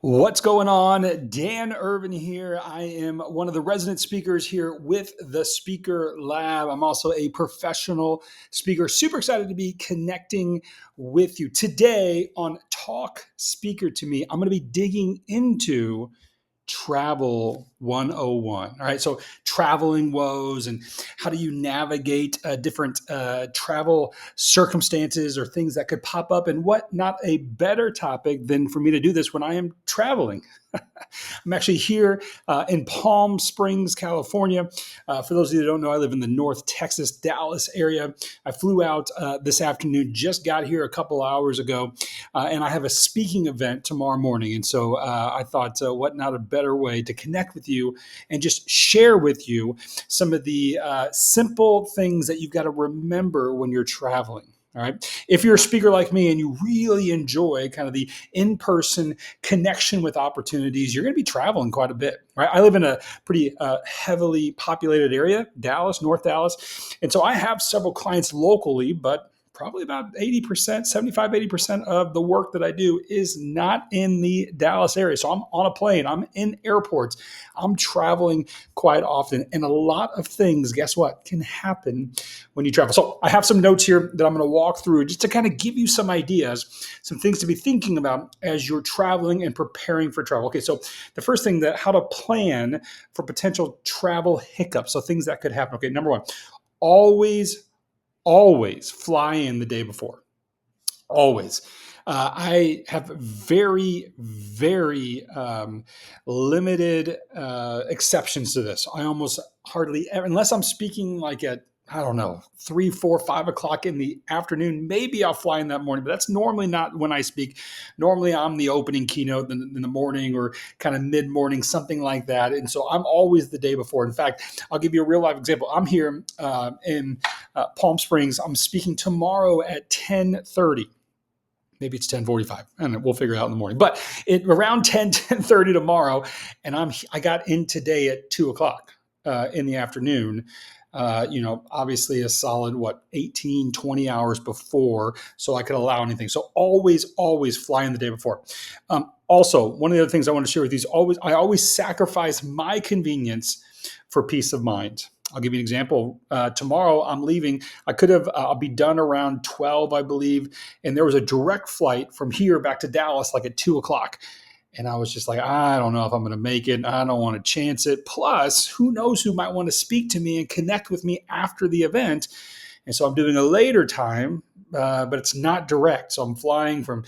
What's going on? Dan Irvin here. I am one of the resident speakers here with the Speaker Lab. I'm also a professional speaker. Super excited to be connecting with you today on Talk Speaker to Me. I'm going to be digging into Travel 101. All right. So, traveling woes and how do you navigate different travel circumstances or things that could pop up, and what not a better topic than for me to do this when I am traveling. I'm actually here in Palm Springs, California. For those of you that don't know, I live in the North Texas, Dallas area. I flew out this afternoon, just got here a couple hours ago, and I have a speaking event tomorrow morning. And so I thought, what not a better way to connect with you and just share with you some of the simple things that you've got to remember when you're traveling. All right. If you're a speaker like me and you really enjoy kind of the in-person connection with opportunities, you're going to be traveling quite a bit, right? I live in a pretty heavily populated area, Dallas, North Dallas. And so I have several clients locally, but probably about 80%, 75, 80% of the work that I do is not in the Dallas area. So I'm on a plane, I'm in airports, I'm traveling quite often. And a lot of things, guess what, can happen when you travel. So I have some notes here that I'm going to walk through just to kind of give you some ideas, some things to be thinking about as you're traveling and preparing for travel. Okay, so the first thing, that how to plan for potential travel hiccups. So things that could happen. Okay, number one, always fly in the day before. Always. I have very limited exceptions to this. I almost hardly ever, unless I'm speaking like at, I don't know, 3, 4, 5 o'clock in the afternoon, maybe I'll fly in that morning, but that's normally not when I speak. Normally I'm the opening keynote in the morning or kind of mid-morning, something like that. And so I'm always the day before. In fact, I'll give you a real life example. I'm here in Palm Springs. I'm speaking tomorrow at 10:30. Maybe it's 10:45, and we'll figure it out in the morning. But around 10:30 tomorrow, and I got in today at 2 o'clock in the afternoon. Obviously a solid, 18, 20 hours before, so I could allow anything. So always fly in the day before. Also, one of the other things I want to share with you is I always sacrifice my convenience for peace of mind. I'll give you an example. Tomorrow I'm leaving. I'll be done around 12, I believe. And there was a direct flight from here back to Dallas, like at 2 o'clock. And I was just like, I don't know if I'm going to make it. I don't want to chance it. Plus, who knows who might want to speak to me and connect with me after the event. And so I'm doing a later time, but it's not direct. So I'm flying from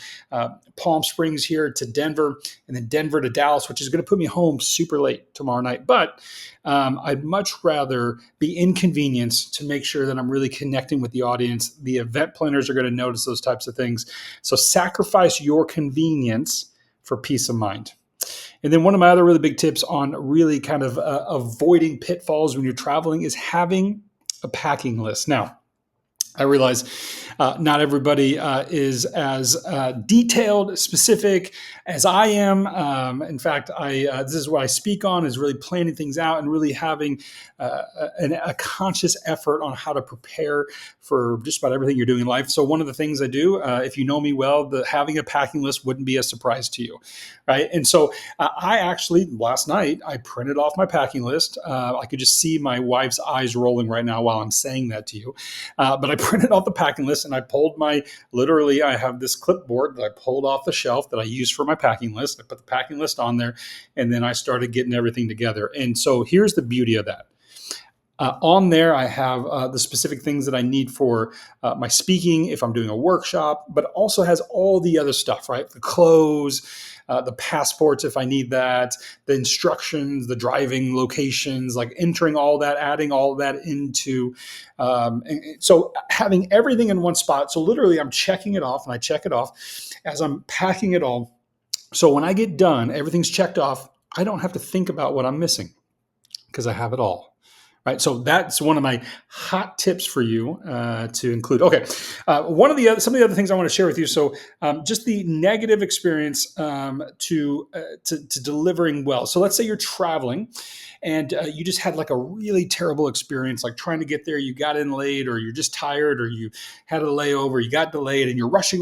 Palm Springs here to Denver, and then Denver to Dallas, which is going to put me home super late tomorrow night. But I'd much rather be inconvenienced to make sure that I'm really connecting with the audience. The event planners are going to notice those types of things. So sacrifice your convenience for peace of mind. And then one of my other really big tips on really kind of avoiding pitfalls when you're traveling is having a packing list. Now, I realize not everybody is as detailed, specific as I am. In fact, this is what I speak on, is really planning things out and really having a conscious effort on how to prepare for just about everything you're doing in life. So one of the things I do, if you know me well, having a packing list wouldn't be a surprise to you, right? And so I actually, last night, I printed off my packing list. I could just see my wife's eyes rolling right now while I'm saying that to you. But I printed off the packing list, and I I have this clipboard that I pulled off the shelf that I use for my packing list. I put the packing list on there, and then I started getting everything together. And so here's the beauty of that. On there, I have the specific things that I need for my speaking if I'm doing a workshop, but also has all the other stuff, right? The clothes, the passports if I need that, the instructions, the driving locations, like entering all that, adding all that into. So having everything in one spot. So literally I'm checking it off, and I check it off as I'm packing it all. So when I get done, everything's checked off. I don't have to think about what I'm missing because I have it all. Right. So that's one of my hot tips for you to include. Okay. One of the other, some of the other things I want to share with you. So just the negative experience to delivering well. So let's say you're traveling and you just had like a really terrible experience, like trying to get there. You got in late, or you're just tired, or you had a layover, you got delayed, and you're rushing,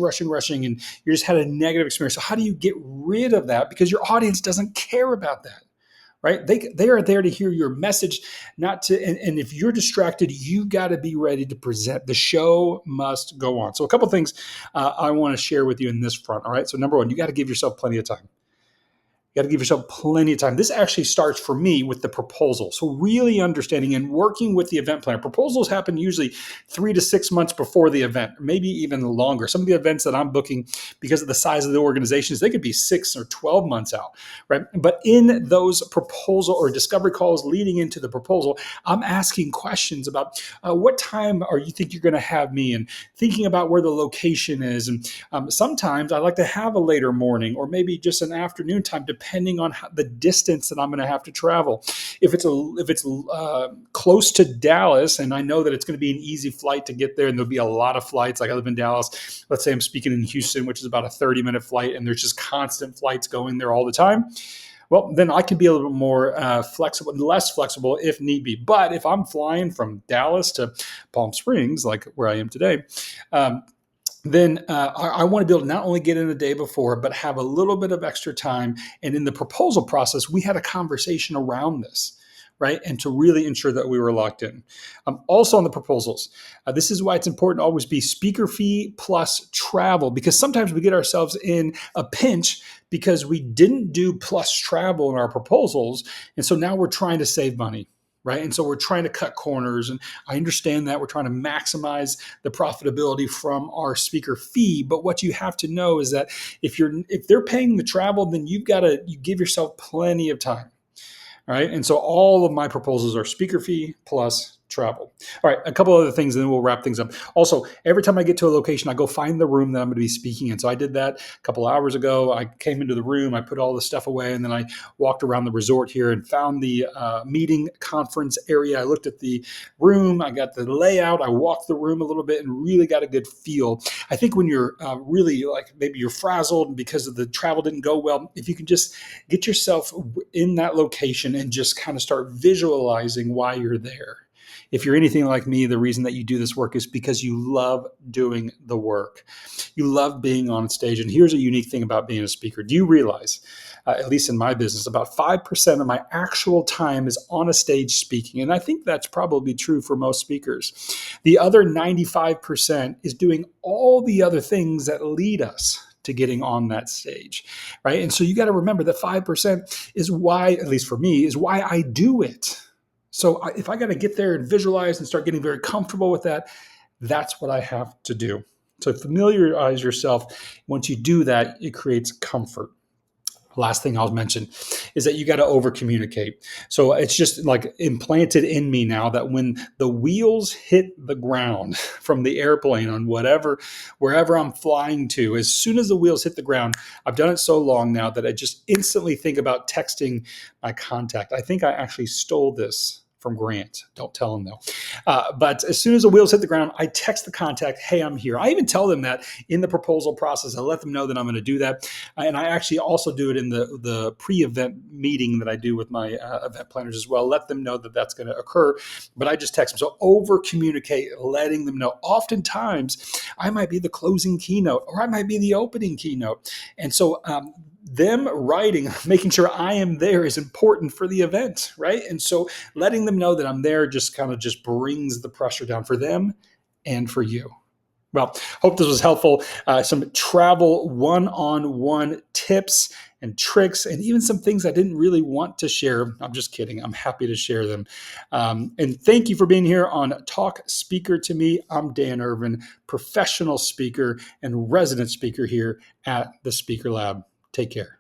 and you just had a negative experience. So how do you get rid of that? Because your audience doesn't care about that, right? They are there to hear your message, not to. And if you're distracted, you got to be ready to present. The show must go on. So a couple things I want to share with you in this front. All right. So number one, you got to give yourself plenty of time. You got to give yourself plenty of time. This actually starts for me with the proposal. So really understanding and working with the event planner. Proposals happen usually 3 to 6 months before the event, maybe even longer. Some of the events that I'm booking, because of the size of the organizations, they could be 6 or 12 months out, right? But in those proposal or discovery calls leading into the proposal, I'm asking questions about what time are you think you're going to have me, and thinking about where the location is. And sometimes I like to have a later morning or maybe just an afternoon time, depending on the distance that I'm going to have to travel. If it's close to Dallas, and I know that it's going to be an easy flight to get there, and there'll be a lot of flights. Like I live in Dallas. Let's say I'm speaking in Houston, which is about a 30-minute flight, and there's just constant flights going there all the time. Well, then I can be a little bit more flexible, less flexible if need be. But if I'm flying from Dallas to Palm Springs, like where I am today, then I want to be able to not only get in the day before, but have a little bit of extra time. And in the proposal process, we had a conversation around this, right? And to really ensure that we were locked in. Also on the proposals, this is why it's important to always be speaker fee plus travel, because sometimes we get ourselves in a pinch because we didn't do plus travel in our proposals. And so now we're trying to save money. Right. And so we're trying to cut corners. And I understand that we're trying to maximize the profitability from our speaker fee. But what you have to know is that if they're paying the travel, then you give yourself plenty of time. All right. And so all of my proposals are speaker fee plus travel. All right. A couple other things, and then we'll wrap things up. Also, every time I get to a location, I go find the room that I'm going to be speaking in. So I did that a couple hours ago. I came into the room, I put all the stuff away, and then I walked around the resort here and found the meeting conference area. I looked at the room, I got the layout, I walked the room a little bit and really got a good feel. I think when you're really like maybe you're frazzled because of the travel didn't go well, if you can just get yourself in that location and just kind of start visualizing why you're there. If you're anything like me, the reason that you do this work is because you love doing the work. You love being on stage. And here's a unique thing about being a speaker. Do you realize, at least in my business, about 5% of my actual time is on a stage speaking? And I think that's probably true for most speakers. The other 95% is doing all the other things that lead us to getting on that stage, right? And so you got to remember that 5% is why, at least for me, is why I do it. So if I got to get there and visualize and start getting very comfortable with that, that's what I have to do. So familiarize yourself. Once you do that, it creates comfort. Last thing I'll mention is that you got to over communicate. So it's just like implanted in me now that when the wheels hit the ground from the airplane on wherever I'm flying to, as soon as the wheels hit the ground, I've done it so long now that I just instantly think about texting my contact. I think I actually stole this from Grant. Don't tell him though. But as soon as the wheels hit the ground, I text the contact, hey, I'm here. I even tell them that in the proposal process. I let them know that I'm going to do that. And I actually also do it in the pre-event meeting that I do with my event planners as well. Let them know that that's going to occur. But I just text them. So over communicate, letting them know. Oftentimes, I might be the closing keynote or I might be the opening keynote. And so them writing, making sure I am there is important for the event, right? And so letting them know that I'm there just kind of just brings the pressure down for them and for you. Well, hope this was helpful. Some travel one-on-one tips and tricks, and even some things I didn't really want to share. I'm just kidding. I'm happy to share them. And thank you for being here on Talk Speaker to Me. I'm Dan Irvin, professional speaker and resident speaker here at the Speaker Lab. Take care.